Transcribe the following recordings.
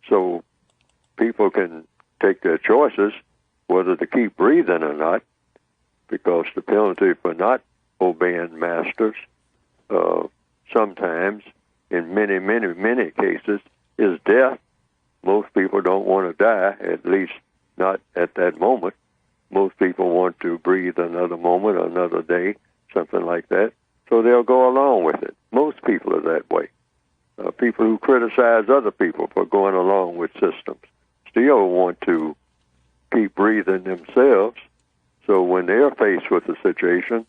So people can take their choices whether to keep breathing or not, because the penalty for not obeying masters sometimes, in many, many, many cases, is death. Most people don't want to die, at least not at that moment. Most people want to breathe another moment, another day, something like that. So they'll go along with it. Most people are that way. People who criticize other people for going along with systems still want to keep breathing themselves. So when they're faced with a situation,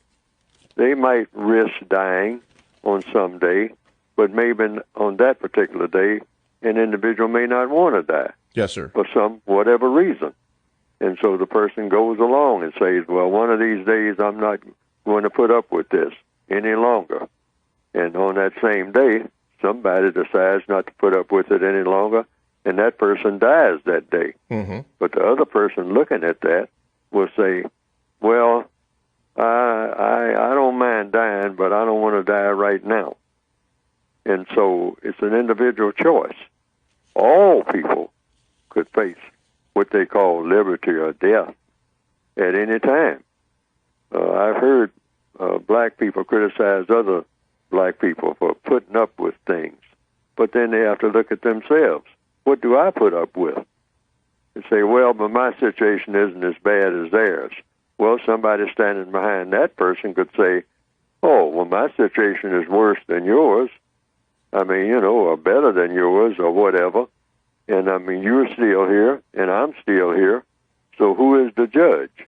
they might risk dying on some day, but maybe on that particular day, an individual may not want to die. Yes, sir. For some, whatever reason. And so the person goes along and says, well, one of these days I'm not going to put up with this any longer. And on that same day, somebody decides not to put up with it any longer, and that person dies that day. Mm-hmm. But the other person looking at that will say, well, I don't mind dying, but I don't want to die right now. And so it's an individual choice. All people could face what they call liberty or death at any time. I've heard black people criticize other black people for putting up with things, but then they have to look at themselves. What do I put up with? They say, well, but my situation isn't as bad as theirs. Well, somebody standing behind that person could say, oh, well, my situation is worse than yours. I mean, or better than yours or whatever. And I mean, you're still here and I'm still here. So who is the judge?